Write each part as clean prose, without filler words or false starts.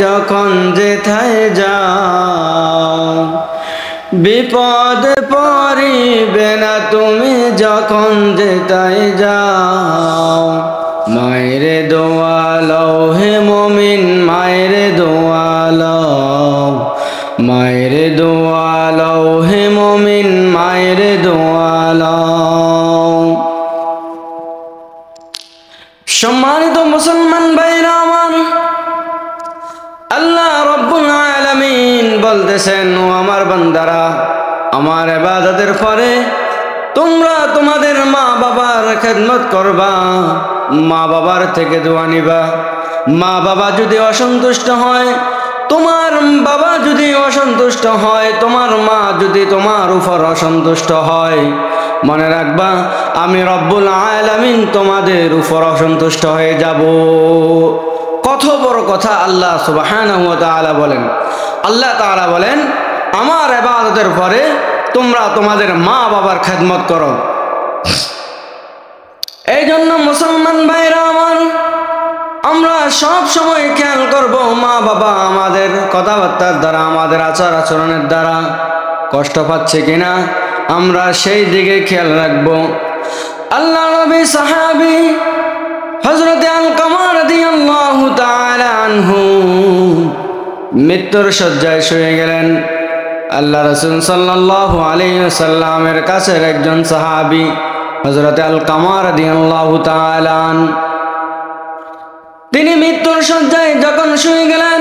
যখন যেথায় যাও, বিপদে পড়িবে না তুমি যখন যেথায় যাও। মায়ের দোয়া লও হে মুমিন, মায়ের দোয়া লও, মায়ের দোয়া লও হে মুমিন, মায়ের দোয়া লও। সম্মানিত মুসলমান ভাইরা আমার, আল্লাহ রব্বুল আলামিন বলতেছেন, ও আমার বান্দারা, আমার ইবাদতের পরে তোমরা তোমাদের মা বাবার খেদমত করবা, মা বাবার থেকে দোয়া নিবা। মা বাবা যদি অসন্তুষ্ট হয়, তোমার বাবা যদি অসন্তুষ্ট হয়, তোমার মা যদি তোমার উপর অসন্তুষ্ট হয়, মনে রাখবা আমি রব্বুল আলামিন তোমাদের উপর অসন্তুষ্ট হয়ে যাব। কত বড় কথা আল্লাহ সুবহানাহু ওয়া তাআলা বলেন। আল্লাহ তাআলা বলেন, আমার ইবাদতের পরে তোমরা তোমাদের মা বাবার খেদমত করো। এই জন্য মুসলমান ভাইরা আমার, আমরা সব সময় খেয়াল করব মা বাবা আমাদের কথাবার্তার দ্বারা, আমাদের আচার আচরণের দ্বারা কষ্ট পাচ্ছে কিনা, আমরা সেই দিকে খেয়াল রাখব। আল্লাহ নবী সাহাবী হযরত আলকামা রাদিয়াল্লাহু তাআলা আনহু মৃত্যুর শয্যায় শুয়ে গেলেন। আল্লাহ রাসূল সাল্লাল্লাহু আলাইহি ওয়াসাল্লামের কাছের একজন সাহাবী হযরত আলকামা রাদিয়াল্লাহু তাআলা আনহু, তিনি মৃত্যুর শয্যায় যখন শুয়ে গেলেন,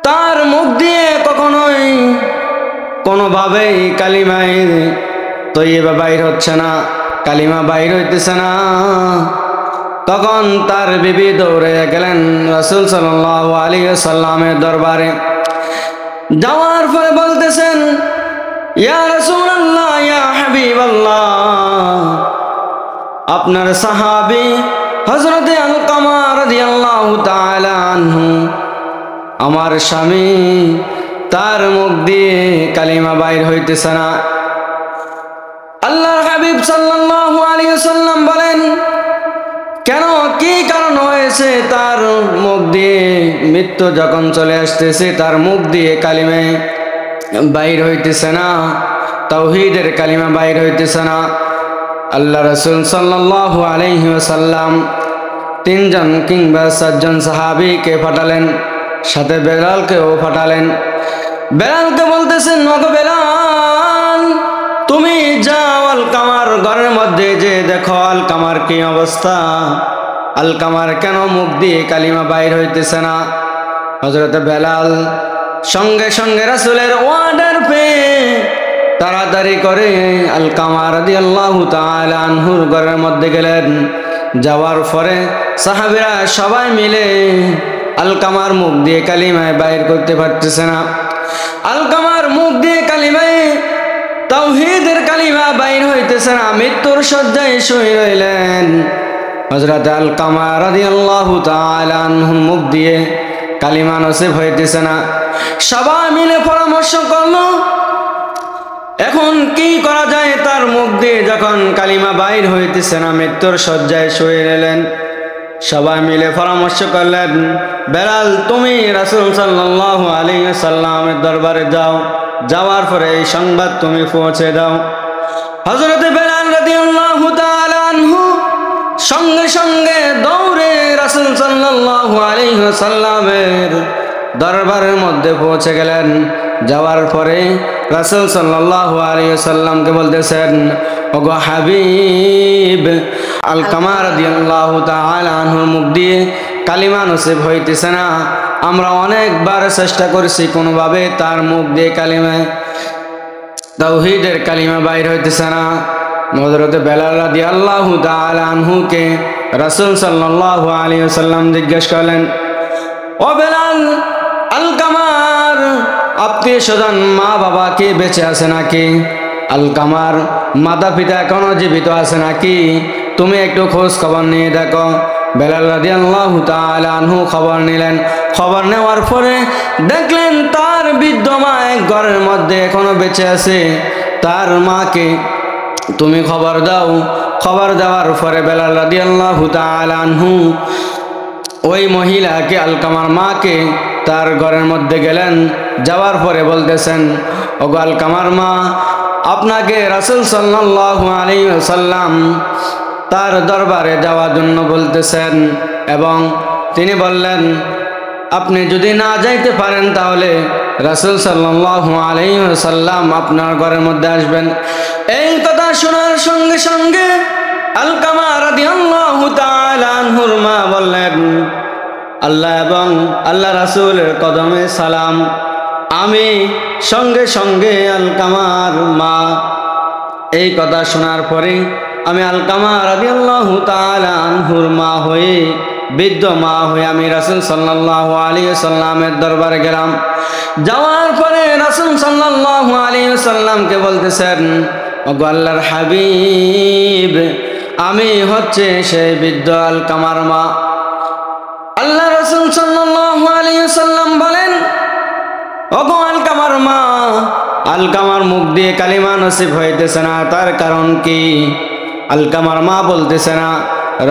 তার মুখ দিয়ে কখনোই কোনোভাবেই কালিমায়ে তয়্যিবা বাইর হচ্ছে না, কালিমা বাইর হইতেছে না। তখন তার বিবি দৌড়ে গেলেন রাসূল সাল্লাল্লাহু আলাইহি ওয়াসাল্লামের দরবারে। যাওয়ার পরে বলতেছেন, ইয়া রাসূলুল্লাহ, ইয়া হাবিবাল্লাহ, আপনার সাহাবী হযরত আলকামা রাদিয়াল্লাহু তাআলা আনহু, আমার স্বামী, তার মুখ দিয়ে কালিমা বাইর হইতেছে না। আল্লাহর হাবিব সাল্লাল্লাহু আলাইহি ওয়াসাল্লাম বলেন, কেন, কি কারণ হয়েছে? তার মুখ দিয়ে মৃত্যু যখন চলে আসতেছে, তার মুখ দিয়ে কালিমা বাইর হইতেছে না, তাওহীদের কালিমা বাইর হইতেছে না। আল্লাহ রাসূল সাল্লাল্লাহু আলাইহি ওয়াসাল্লাম 3 জন কিংবা 4 জন সাহাবীকে পাঠালেন, সাথে বেলালকেও পাঠালেন। বেলালকে বলতেছেন, ওগো বেলাল, তুমি যাও আলকামার ঘরের মধ্যে যে দেখো আলকামার কি অবস্থা, আলকামার কেন মুখ দিয়ে কালিমা বাইর হইতেছে না। হযরত বেলাল সঙ্গে সঙ্গে রাসূলের অর্ডার পেয়ে তাড়াতাড়ি করে আলকামা রাদিয়াল্লাহু তাআলা আনহুর ঘরের মধ্যে গেলেন। যাওয়ার পরে সাহাবীরা সবাই মিলে আলকামার মুখ দিয়ে কালিমা বাইর করতে পারতেছে না। আলকামার মুখ দিয়ে কালিমা তাওহীদের কালিমা বাইর হইতেছে না, মৃত্যুর শয্যায় শুয়ে রইলেন। হযরত আলকামা রাদিয়াল্লাহু তাআলা আনহুর মুখ দিয়ে কালিমা নসিব হইতেছে না। সবাই মিলে পরামর্শ করলো, এখন কি করা যায়? তার মুখ দিয়ে যখন কালিমা বাইর হইতেছে না, মৃত্যুর শয্যায় শুয়ে রইলেন। সবাই মিলে পরামর্শ করলেন, বেলাল, তুমি রাসূল সাল্লাল্লাহু আলাইহি ওয়াসাল্লামের দরবারে যাও, যাওয়ার পরে এই সংবাদ তুমি পৌঁছে দাও। হযরত বেলাল রাদিয়াল্লাহু তাআলা আনহু সঙ্গে সঙ্গে দৌড়ে রাসূল সাল্লাল্লাহু আলাইহি ওয়াসাল্লামের দরবারের মধ্যে পৌঁছে গেলেন। যাওয়ার পরে রাসূল সাল্লাল্লাহু আলাইহি ওয়াসাল্লামকে বলতেছেন, ওগো হাবিব, আলকামা রাদিয়াল্লাহু তাআলা আনহুর মুখ দিয়ে কালিমা নসিব হইতেছে না, আমরা অনেকবার চেষ্টা করেছি, কোনোভাবে তার মুখ দিয়ে কালিমা তাওহীদের কালিমা বাইর হইতেছে না। হযরত বেলাল রাদিয়াল্লাহু তাআলা আনহুকে রাসূল সাল্লাল্লাহু আলাইহি ওয়াসাল্লাম জিজ্ঞেস করলেন, ও বেলাল, আলকামার আত্মীয় স্বজন মা বাবা কে বেঁচে আছে নাকি? আলকামার মাতা পিতা এখনো জীবিত আছে নাকি? তুমি একটু খোঁজ খবর নিয়ে দেখো। বেলাল রাদিয়াল্লাহু তাআলা আনহু খবর নিলেন। খবর নেওয়ার পরে দেখলেন তার বৃদ্ধ মা এক ঘরের মধ্যে এখনো বেঁচে আছে। তার মাকে তুমি খবর দাও। খবর দেওয়ার পরে বেলাল রাদিয়াল্লাহু তাআলা আনহু ওই মহিলাকে আলকামার মাকে তার ঘরের মধ্যে গেলেন, যাওয়ার পরে বলতেছেন, ওগো আলকামার মা, আপনাকে রাসূল সাল্লাল্লাহু আলাইহি ওয়াসাল্লাম তার দরবারে যাওয়ার জন্য বলতেছেন, এবং তিনি বললেন আপনি যদি না যাইতে পারেন তাহলে রাসূল সাল্লাল্লাহু আলাইহি ওয়াসাল্লাম আপনার ঘরের মধ্যে আসবেন। এই কথা শোনার সঙ্গে সঙ্গে আলকামা রাদিয়াল্লাহু তাআলা আনহুর মা বললেন, আল্লাহ এবং আল্লাহ রাসূলের কদমে সালাম। আমি সঙ্গে সঙ্গে আলকামার মা এই কথা শোনার পরে আমি আলকামা রাদিয়াল্লাহু তাআলা আনহুর মা হয়ে, বৃদ্ধ মা হয়ে আমি রাসূল সাল্লাল্লাহু আলাইহি ওয়াসাল্লামের দরবারে গেলাম। যাওয়ার পরে রাসূল সাল্লাল্লাহু আলাইহি ওয়াসাল্লামকে বলতেছেন, ওগো আল্লাহর হাবিব, আমি হচ্ছে সেই বৃদ্ধ আলকামার মা। আল্লাহ রাসূল সাল্লাল্লাহু আলাইহি ওয়াসাল্লাম বলেন, ওগো আলকামার মা, আলকামার মুখ দিয়ে কালিমা নসিব হইতেছে না, তার কারণ কি? আলকামার মা বলতেছে না।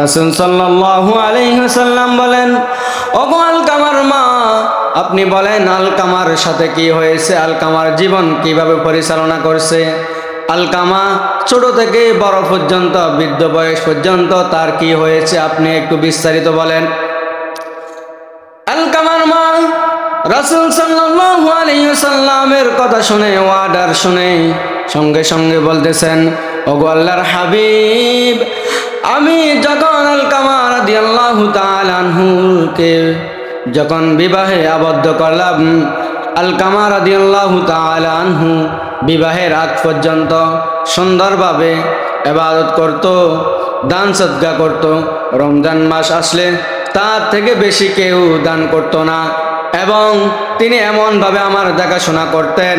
রাসূল সাল্লাল্লাহু আলাইহি ওয়াসাল্লাম বলেন, ওগো আলকামার মা, আপনি বলেন আলকামার সাথে কি হয়েছে, আলকামার জীবন কিভাবে পরিচালনা করছে। আলকামা ছোট থেকে বড় পর্যন্ত, বৃদ্ধ বয়স পর্যন্ত তার কি হয়েছে, আপনি একটু বিস্তারিত বলেন। আলকামার মা রাসূল সাল্লাল্লাহু আলাইহি ওয়াসাল্লামের কথা শুনে, ওয়ার্ডার শুনে সঙ্গে সঙ্গে বলতেছেন, ওগো আল্লাহর হাবিব, আমি যখন আলকামা রাদিয়াল্লাহু তাআলা আনহুকে যখন বিবাহে আবদ্ধ করলাম, আলকামা রাদিয়াল্লাহু তাআলা আনহু বিবাহের আগ পর্যন্ত সুন্দরভাবে ইবাদত করত, দান সদকা করত। রমজান মাস আসলে তার থেকে বেশি কেউ দান করত না, এবং তিনি এমনভাবে আমার দেখাশোনা করতেন,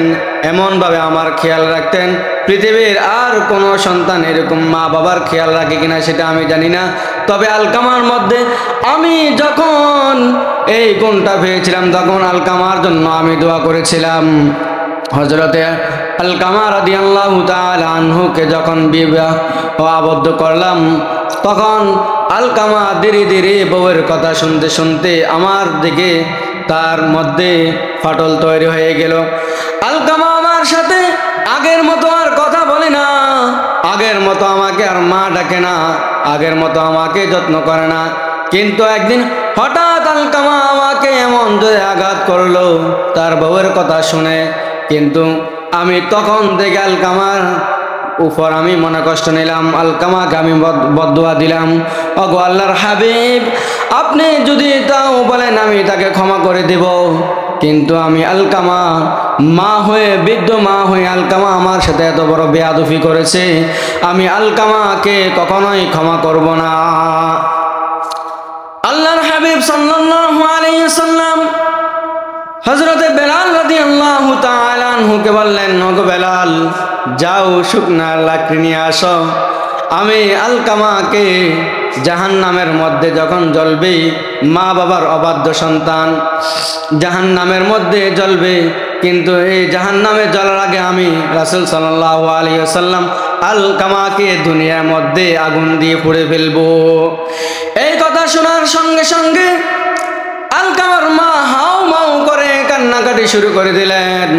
এমনভাবে আমার খেয়াল রাখতেন, পৃথিবীর আর কোনো সন্তান এরকম মা বাবার খেয়াল রাখে কিনা সেটা আমি জানি না। তবে আলকামার মধ্যে আমি যখন এই গুণটা পেয়েছিলাম, তখন আলকামার জন্য আমি দোয়া করেছিলাম। হযরতে আলকামা রাদিয়াল্লাহু তাআলা আনহুকে যখন বিবাহ আবদ্ধ করলাম, তখন আলকামা ধীরে ধীরে বউয়ের কথা শুনতে শুনতে আমার দিকে তার মধ্যে ফাটল তৈরি হয়ে গেল। আলকামা আমার সাথে আগের মতো আর কথা বলে না, আগের মতো আমাকে আর মা ডাকে না, আগের মতো আমাকে যত্ন করে না। কিন্তু একদিন হঠাৎ আলকামা আমাকে এমন জোরে আঘাত করলো তার বউয়ের কথা শুনে। কিন্তু আমি তখন থেকে আলকামার উপর আমি মনে কষ্ট নিলাম, আলকামাকে আমি বদদুয়া দিলাম, ওগো আল্লাহর হাবিব, আপনি যদি তাও বলেন আমি তাকে ক্ষমা করে দেব, কিন্তু আমি আলকামা মা হয়ে, বৃদ্ধ মা হয়ে আলকামা আমার সাথে এত বড় বেয়াদবি করেছে, আমি আলকামাকে কখনোই ক্ষমা করব না। আল্লাহর হাবিব সাল্লাল্লাহু আলাইহি ওয়াসাল্লাম হযরতে বেলাল রাদিয়াল্লাহু তাআলা আনহুকে বললেন, ওগো বেলাল, যাও শুকনা লাকড়ি নিয়ে আসো, আমি আলকামাকে জাহান্নামের মধ্যে যখন জ্বলবে, মা বাবার অবাধ্য সন্তান জাহান্নামের মধ্যে জ্বলবে, কিন্তু এই জাহান্নামে জ্বলার আগে আমি রাসূল সাল্লাল্লাহু আলাইহি ওয়াসাল্লাম আলকামাকে দুনিয়ার মধ্যে আগুন দিয়ে পুড়ে ফেলবো। এই কথা শোনার সঙ্গে সঙ্গে আলকামার মা হাউ মাউ করে কান্নাকাটি শুরু করে দিলেন।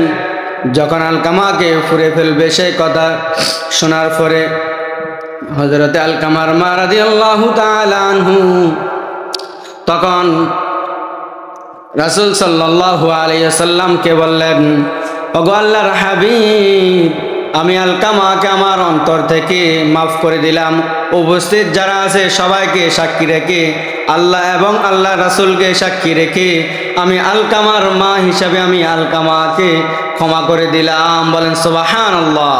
যখন আলকামাকে পুড়ে ফেলবে সেই কথা শোনার পরে হযরতে আলকামার মা রাদিয়াল্লাহু তাআলা আনহু তখন রাসূল সাল্লাল্লাহু আলাইহি ওয়াসাল্লামকে বললেন, ওগো আল্লাহর হাবিব, আমি আলকামাকে আমার অন্তর থেকে মাফ করে দিলাম। উপস্থিত যারা আছে সবাইকে সাক্ষী রেখে, আল্লাহ এবং আল্লাহ রাসূলকে সাক্ষী রেখে আমি আলকামার মা হিসাবে আমি আলকামাকে ক্ষমা করে দিলাম। বলেন সুবহানাল্লাহ।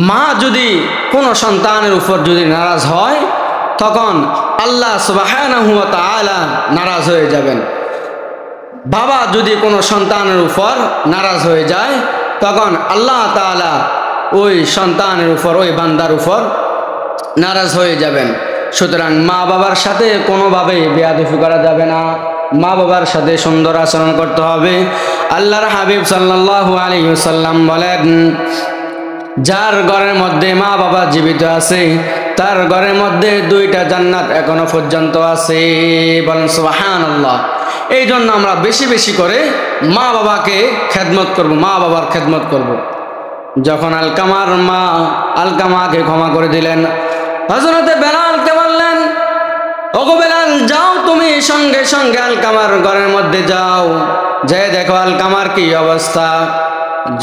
মা যদি কোনো সন্তানের উপর যদি নারাজ হয়, তখন আল্লাহ সুবহানাহু ওয়া তাআলা নারাজ হয়ে যাবেন। বাবা যদি কোনো সন্তানের উপর নারাজ হয়ে যায়, তখন আল্লাহ তাআলা ওই সন্তানের উপর, ওই বান্দার উপর নারাজ হয়ে যাবেন। সুতরাং মা বাবার সাথে কোনোভাবেই বেয়াদবি করা যাবে না, মা বাবার সাথে সুন্দর আচরণ করতে হবে। আল্লাহর হাবিব সাল্লাল্লাহু আলাইহি ওয়াসাল্লাম বলেন, যার ঘরের মধ্যে মা বাবা জীবিত আছে তার ঘরের মধ্যে 2টা জান্নাত এখনো পর্যন্ত আছে। বলেন সুবহানাল্লাহ। এই জন্য আমরা বেশি বেশি করে মা বাবাকে খেদমত করব, মা বাবার খেদমত করব। যখন আলকামার মা আলকামাকে ক্ষমা করে দিলেন, হযরতে বেলালকে বললেন, ওগো বেলাল, যাও তুমি সঙ্গে সঙ্গে আলকামার ঘরের মধ্যে যাও, যে দেখো আলকামার কি অবস্থা।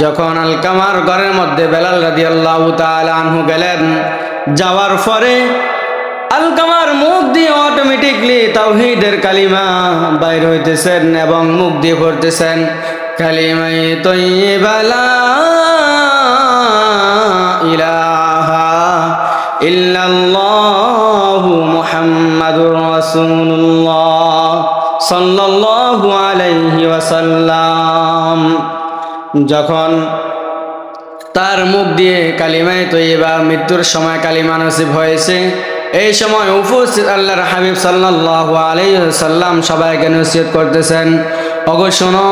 যখন আলকামার ঘরের মধ্যে বেলাল রাদিয়াল্লাহু তাআলা আনহু গেলেন, যাওয়ার পরে আলকামার মুখ দিয়ে অটোমেটিকলি তাওহীদের কালিমা বাইর হইতেছেন এবং মুখ দিয়ে পড়তেছেন কালিমায়ে তাইয়্যিবা লা ইলাহা ইল্লাল্লাহু মুহাম্মাদুর রাসূলুল্লাহ সাল্লাল্লাহু আলাইহি ওয়াসাল্লাম। যখন তার মুখ দিয়ে কালিমায়ে তাইয়্যিবা, মৃত্যুর সময় কালিমা নসিব হয়েছে, এই সময় উপস্থিত আল্লাহর হাবিব সাল্লাল্লাহু আলাইহি ওয়াসাল্লাম সবাইকে নসিহত করতেছেন, ওগো শোনো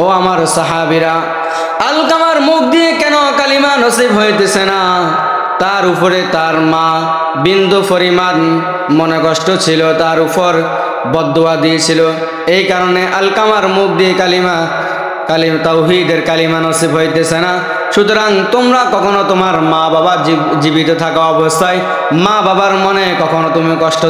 ও আমার সাহাবীরা, আলকামার মুখ দিয়ে কেন কালিমা নসিব হইতেছে না? তার উপরে তার মা বিন্দু পরিমাণ মনে কষ্ট ছিল, তার উপর বদদুয়া দিয়েছিল, এই কারণে আলকামার মুখ দিয়ে তাওহীদের কালিমা নসিব হইতেছে না। সুতরাং তোমরা কখনো তোমার মা বাবা জীবিত থাকা অবস্থায় মা বাবার মনে কখনো তুমি কষ্ট